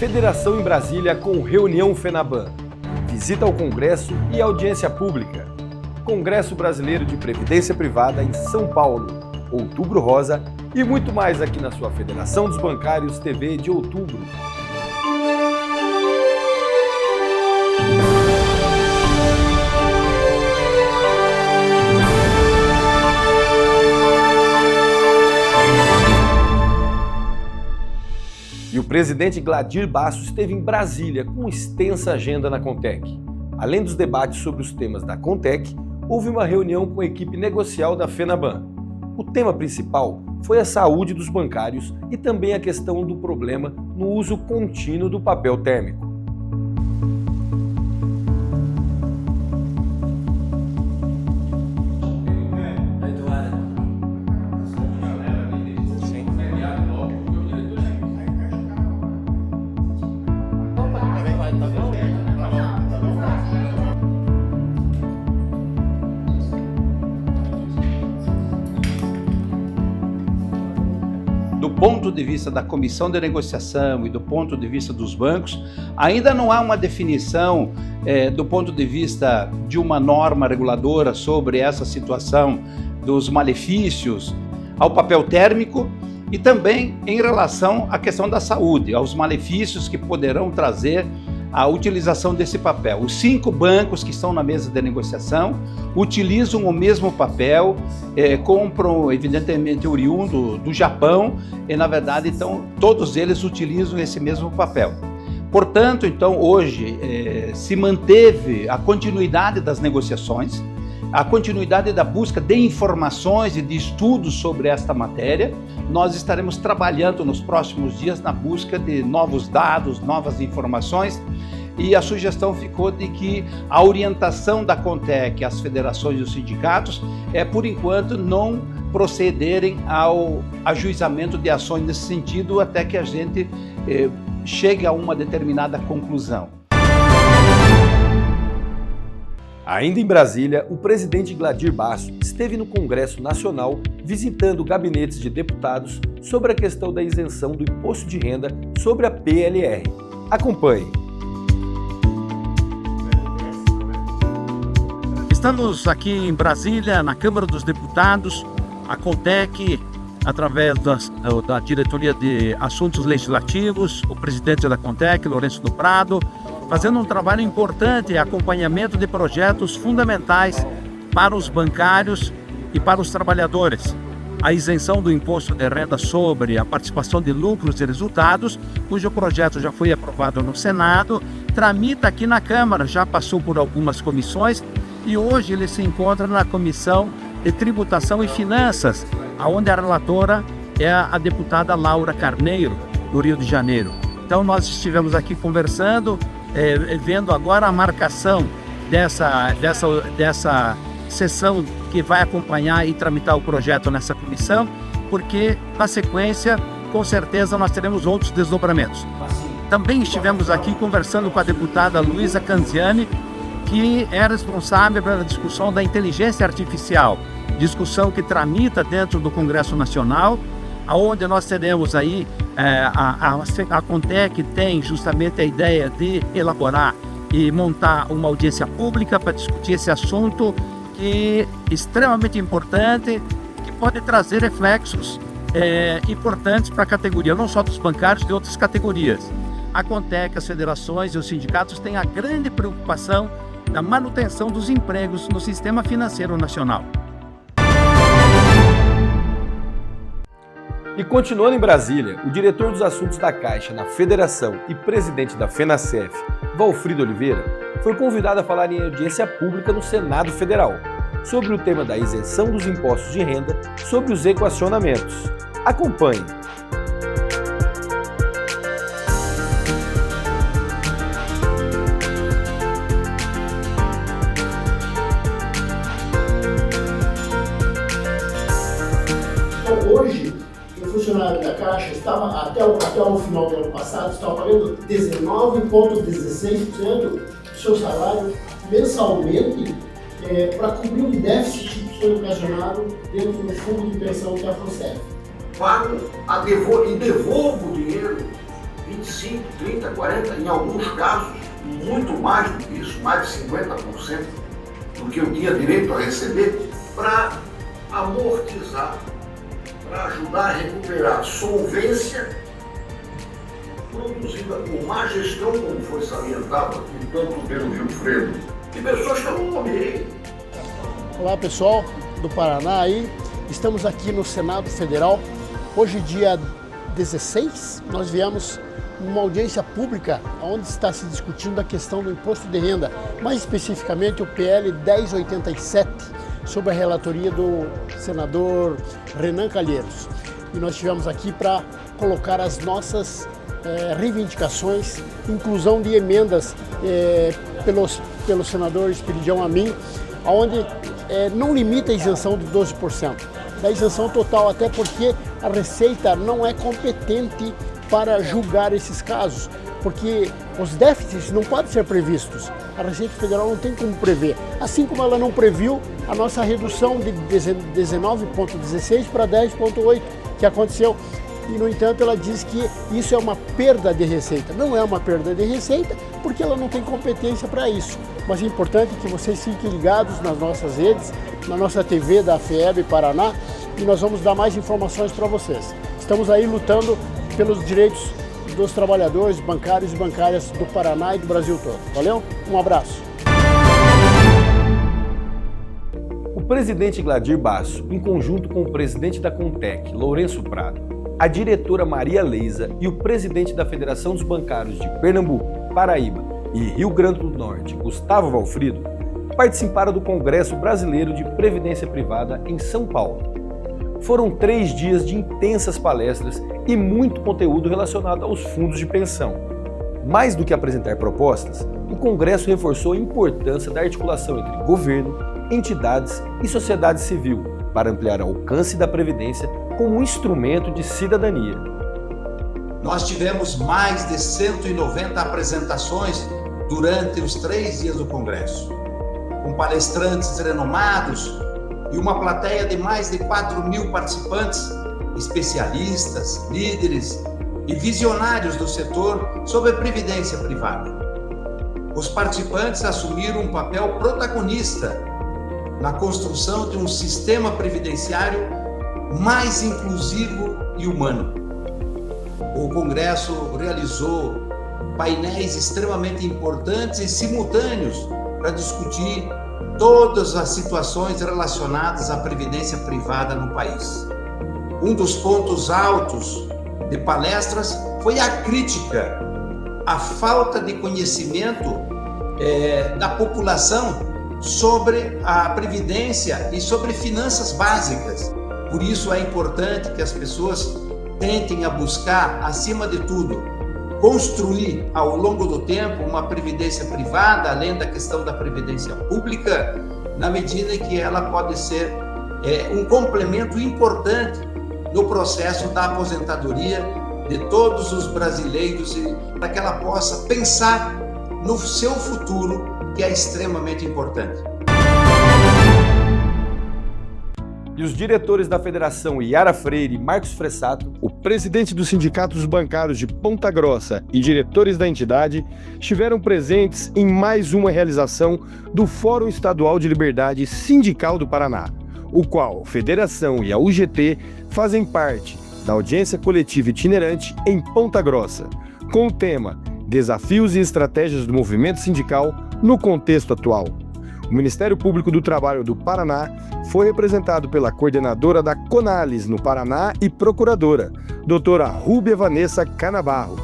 Federação em Brasília com reunião FENABAN. Visita ao Congresso e audiência pública. Congresso Brasileiro de Previdência Privada em São Paulo. Outubro Rosa e muito mais aqui na sua Federação dos Bancários TV de outubro. E o presidente Gladir Basso esteve em Brasília com extensa agenda na Contec. Além dos debates sobre os temas da Contec, houve uma reunião com a equipe negocial da FENABAN. O tema principal foi a saúde dos bancários e também a questão do problema no uso contínuo do papel térmico. Do ponto de vista da comissão de negociação e do ponto de vista dos bancos, ainda não há uma definição do ponto de vista de uma norma reguladora sobre essa situação dos malefícios ao papel térmico e também em relação à questão da saúde, aos malefícios que poderão trazer a utilização desse papel. Os 5 bancos que estão na mesa de negociação utilizam o mesmo papel, compram evidentemente oriundo do Japão e na verdade então todos eles utilizam esse mesmo papel. Portanto, então hoje se manteve a continuidade das negociações, a continuidade da busca de informações e de estudos sobre esta matéria. Nós estaremos trabalhando nos próximos dias na busca de novos dados, novas informações, e a sugestão ficou de que a orientação da Contec às federações e os sindicatos é, por enquanto, não procederem ao ajuizamento de ações nesse sentido até que a gente chegue a uma determinada conclusão. Ainda em Brasília, o presidente Gladir Basso esteve no Congresso Nacional visitando gabinetes de deputados sobre a questão da isenção do imposto de renda sobre a PLR. Acompanhe. Estamos aqui em Brasília, na Câmara dos Deputados, a Contec, através da Diretoria de Assuntos Legislativos, o presidente da Contec, Lourenço do Prado, fazendo um trabalho importante, acompanhamento de projetos fundamentais para os bancários e para os trabalhadores. A isenção do imposto de renda sobre a participação de lucros e resultados, cujo projeto já foi aprovado no Senado, tramita aqui na Câmara, já passou por algumas comissões e hoje ele se encontra na Comissão de Tributação e Finanças, onde a relatora é a deputada Laura Carneiro, do Rio de Janeiro. Então nós estivemos aqui conversando, vendo agora a marcação dessa sessão que vai acompanhar e tramitar o projeto nessa comissão, porque na sequência, com certeza, nós teremos outros desdobramentos. Também estivemos aqui conversando com a deputada Luísa Canziani, que é responsável pela discussão da inteligência artificial, discussão que tramita dentro do Congresso Nacional, onde nós teremos aí, a Contec tem justamente a ideia de elaborar e montar uma audiência pública para discutir esse assunto que é extremamente importante, que pode trazer reflexos importantes para a categoria, não só dos bancários, de outras categorias. A Contec, as federações e os sindicatos têm a grande preocupação da manutenção dos empregos no sistema financeiro nacional. E continuando em Brasília, o diretor dos assuntos da Caixa na Federação e presidente da FENASEF, Valfrido Oliveira, foi convidado a falar em audiência pública no Senado Federal, sobre o tema da isenção dos impostos de renda sobre os equacionamentos. Acompanhe. Hoje, o funcionário da Caixa estava, até o final do ano passado, estava pagando 19,16% do seu salário mensalmente para cobrir um déficit que foi ocasionado dentro do fundo de pensão que é a FONSEF. Pago e devolvo o dinheiro 25 25, 30, 40, em alguns casos, muito mais do que isso, mais de 50% do que eu tinha direito a receber, para amortizar, para ajudar a recuperar solvência produzida por má gestão, como foi salientado aqui, tanto pelo Gilfredo, e pessoas que eu não nomeei. Olá pessoal do Paraná aí, estamos aqui no Senado Federal. Hoje, dia 16, nós viemos numa audiência pública onde está se discutindo a questão do imposto de renda, mais especificamente o PL 1087, sob a relatoria do senador Renan Calheiros. E nós estivemos aqui para colocar as nossas reivindicações, inclusão de emendas pelo senador Esperidião Amin, onde não limita a isenção de 12%, da isenção total, até porque a Receita não é competente para julgar esses casos, porque os déficits não podem ser previstos. A Receita Federal não tem como prever, assim como ela não previu a nossa redução de 19,16 para 10,8 que aconteceu. E, no entanto, ela diz que isso é uma perda de receita. Não é uma perda de receita, porque ela não tem competência para isso. Mas é importante que vocês fiquem ligados nas nossas redes, na nossa TV da FEB Paraná, e nós vamos dar mais informações para vocês. Estamos aí lutando pelos direitos dos trabalhadores bancários e bancárias do Paraná e do Brasil todo. Valeu? Um abraço. O presidente Gladir Basso, em conjunto com o presidente da Contec, Lourenço Prado, a diretora Maria Leisa e o presidente da Federação dos Bancários de Pernambuco, Paraíba e Rio Grande do Norte, Gustavo Valfrido, participaram do Congresso Brasileiro de Previdência Privada em São Paulo. Foram 3 dias de intensas palestras e muito conteúdo relacionado aos fundos de pensão. Mais do que apresentar propostas, o Congresso reforçou a importância da articulação entre governo, entidades e sociedade civil para ampliar o alcance da Previdência como um instrumento de cidadania. Nós tivemos mais de 190 apresentações durante os 3 dias do Congresso, com palestrantes renomados e uma plateia de mais de 4.000 participantes, especialistas, líderes e visionários do setor sobre a previdência privada. Os participantes assumiram um papel protagonista na construção de um sistema previdenciário mais inclusivo e humano. O Congresso realizou painéis extremamente importantes e simultâneos para discutir todas as situações relacionadas à previdência privada no país. Um dos pontos altos de palestras foi a crítica à falta de conhecimento da população sobre a previdência e sobre finanças básicas. Por isso é importante que as pessoas tentem a buscar, acima de tudo, construir ao longo do tempo uma previdência privada, além da questão da previdência pública, na medida em que ela pode ser um complemento importante no processo da aposentadoria de todos os brasileiros, e para que ela possa pensar no seu futuro, que é extremamente importante. E os diretores da Federação Yara Freire e Marcos Fressato, o presidente dos sindicatos bancários de Ponta Grossa e diretores da entidade, estiveram presentes em mais uma realização do Fórum Estadual de Liberdade Sindical do Paraná, o qual a Federação e a UGT fazem parte da audiência coletiva itinerante em Ponta Grossa, com o tema Desafios e Estratégias do Movimento Sindical no Contexto Atual. O Ministério Público do Trabalho do Paraná foi representado pela coordenadora da CONALES no Paraná e procuradora, doutora Rúbia Vanessa Canabarro.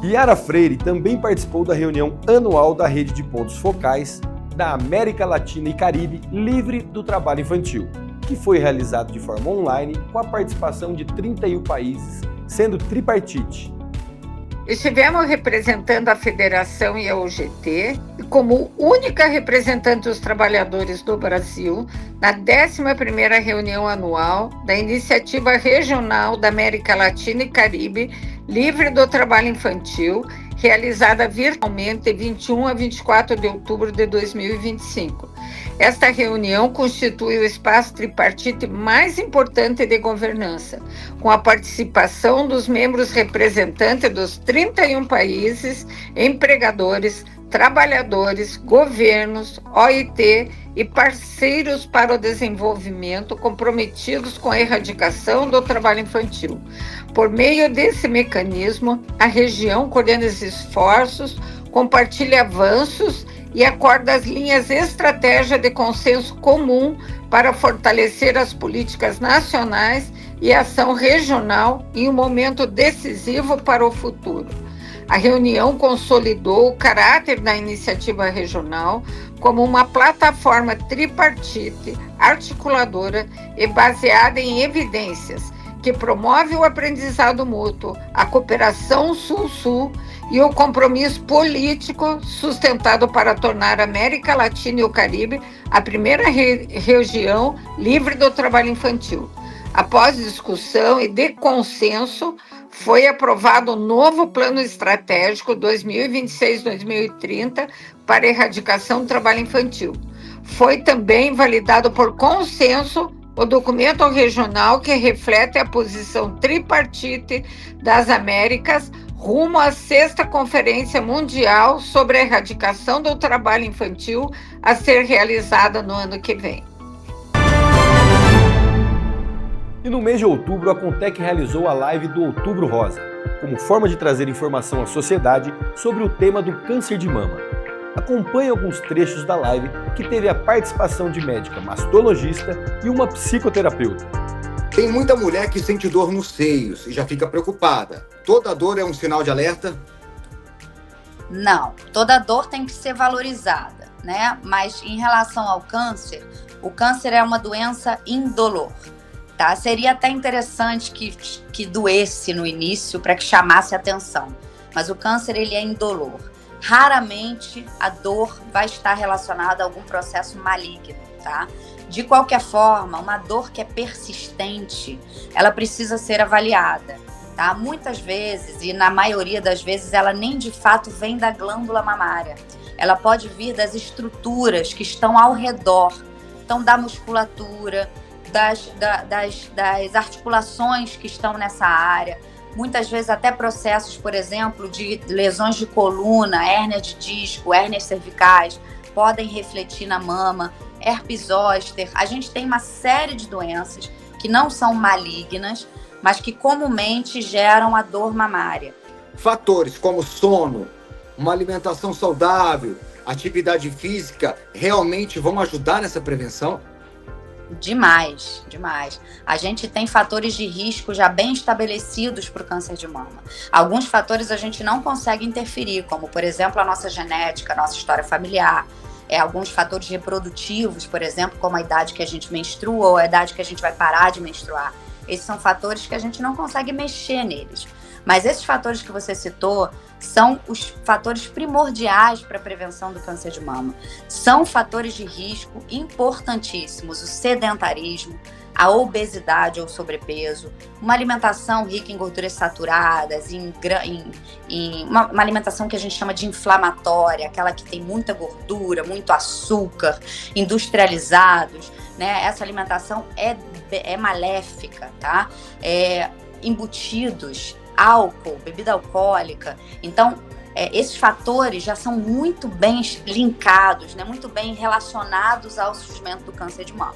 Yara Freire também participou da reunião anual da Rede de Pontos Focais da América Latina e Caribe Livre do Trabalho Infantil, que foi realizado de forma online com a participação de 31 países, sendo tripartite. Estivemos representando a Federação e a UGT como única representante dos trabalhadores do Brasil na 11ª reunião anual da Iniciativa Regional da América Latina e Caribe Livre do Trabalho Infantil, realizada virtualmente de 21 a 24 de outubro de 2025. Esta reunião constitui o espaço tripartite mais importante de governança, com a participação dos membros representantes dos 31 países, empregadores, trabalhadores, governos, OIT e parceiros para o desenvolvimento comprometidos com a erradicação do trabalho infantil. Por meio desse mecanismo, a região coordena os esforços, compartilha avanços e acorda as linhas estratégia de consenso comum para fortalecer as políticas nacionais e a ação regional em um momento decisivo para o futuro. A reunião consolidou o caráter da iniciativa regional como uma plataforma tripartite, articuladora e baseada em evidências, que promove o aprendizado mútuo, a cooperação Sul-Sul e o compromisso político sustentado para tornar a América Latina e o Caribe a primeira região livre do trabalho infantil. Após discussão e de consenso, foi aprovado o novo Plano Estratégico 2026-2030 para a erradicação do trabalho infantil. Foi também validado por consenso o documento regional que reflete a posição tripartite das Américas rumo à 6ª Conferência Mundial sobre a Erradicação do Trabalho Infantil a ser realizada no ano que vem. E no mês de outubro, a Contec realizou a live do Outubro Rosa, como forma de trazer informação à sociedade sobre o tema do câncer de mama. Acompanhe alguns trechos da live que teve a participação de médica mastologista e uma psicoterapeuta. Tem muita mulher que sente dor nos seios e já fica preocupada. Toda dor é um sinal de alerta? Não, toda dor tem que ser valorizada, né? Mas em relação ao câncer, o câncer é uma doença indolor. Tá? Seria até interessante que doesse no início para que chamasse atenção, mas o câncer ele é indolor. Raramente a dor vai estar relacionada a algum processo maligno, tá? De qualquer forma, uma dor que é persistente, ela precisa ser avaliada, tá? Muitas vezes, e na maioria das vezes, ela nem de fato vem da glândula mamária. Ela pode vir das estruturas que estão ao redor, então da musculatura, das articulações que estão nessa área, muitas vezes até processos, por exemplo, de lesões de coluna, hérnia de disco, hérnias cervicais, podem refletir na mama, herpes zoster. A gente tem uma série de doenças que não são malignas, mas que comumente geram a dor mamária. Fatores como sono, uma alimentação saudável, atividade física, realmente vão ajudar nessa prevenção? Demais, demais. A gente tem fatores de risco já bem estabelecidos para o câncer de mama. Alguns fatores a gente não consegue interferir, como, por exemplo, a nossa genética, a nossa história familiar. Alguns fatores reprodutivos, por exemplo, como a idade que a gente menstrua ou a idade que a gente vai parar de menstruar. Esses são fatores que a gente não consegue mexer neles. Mas esses fatores que você citou são os fatores primordiais para a prevenção do câncer de mama. São fatores de risco importantíssimos: o sedentarismo, a obesidade ou sobrepeso, uma alimentação rica em gorduras saturadas, uma alimentação que a gente chama de inflamatória, aquela que tem muita gordura, muito açúcar, industrializados, né? Essa alimentação é maléfica, tá? Embutidos, álcool, bebida alcoólica. Então, esses fatores já são muito bem linkados, né, muito bem relacionados ao surgimento do câncer de mama.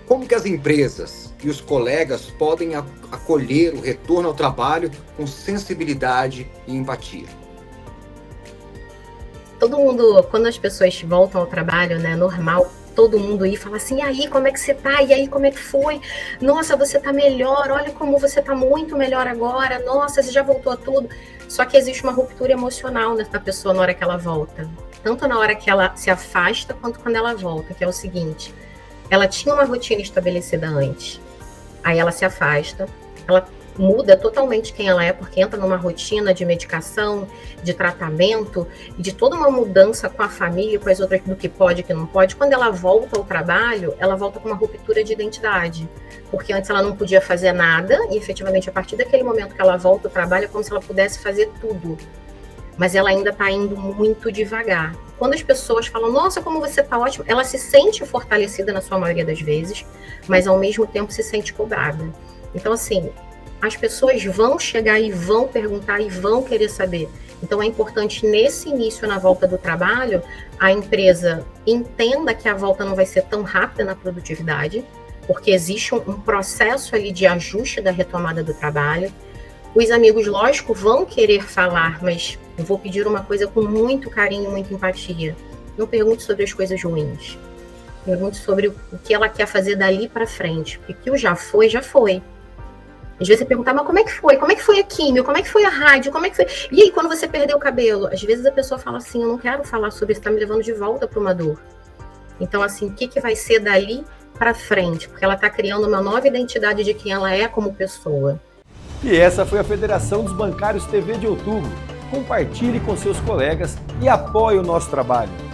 Como que as empresas e os colegas podem acolher o retorno ao trabalho com sensibilidade e empatia? Todo mundo, quando as pessoas voltam ao trabalho, né, normal, todo mundo ir e falar assim: e aí, como é que você tá? E aí, como é que foi? Nossa, você tá melhor, olha como você tá muito melhor agora, nossa, você já voltou a tudo. Só que existe uma ruptura emocional nessa pessoa na hora que ela volta. Tanto na hora que ela se afasta, quanto quando ela volta, que é o seguinte: ela tinha uma rotina estabelecida antes, aí ela se afasta, ela muda totalmente quem ela é, porque entra numa rotina de medicação, de tratamento, e de toda uma mudança com a família, com as outras, do que pode e que não pode. Quando ela volta ao trabalho, ela volta com uma ruptura de identidade, porque antes ela não podia fazer nada, e efetivamente a partir daquele momento que ela volta ao trabalho é como se ela pudesse fazer tudo. mas ela ainda está indo muito devagar. Quando as pessoas falam, nossa, como você está ótima, ela se sente fortalecida na sua maioria das vezes, mas ao mesmo tempo se sente cobrada. Então, assim, as pessoas vão chegar e vão perguntar e vão querer saber. Então, é importante, nesse início, na volta do trabalho, a empresa entenda que a volta não vai ser tão rápida na produtividade, porque existe um processo ali de ajuste da retomada do trabalho. Os amigos, lógico, vão querer falar, mas eu vou pedir uma coisa com muito carinho, muita empatia. Não pergunte sobre as coisas ruins. Pergunte sobre o que ela quer fazer dali para frente. Porque o que já foi, já foi. Às vezes você pergunta, mas como é que foi? Como é que foi a químio? Como é que foi a rádio? Como é que foi? E aí, quando você perdeu o cabelo? Às vezes a pessoa fala assim, eu não quero falar sobre isso, está me levando de volta para uma dor. Então, assim, o que vai ser dali para frente? Porque ela está criando uma nova identidade de quem ela é como pessoa. E essa foi a Federação dos Bancários TV de outubro. Compartilhe com seus colegas e apoie o nosso trabalho.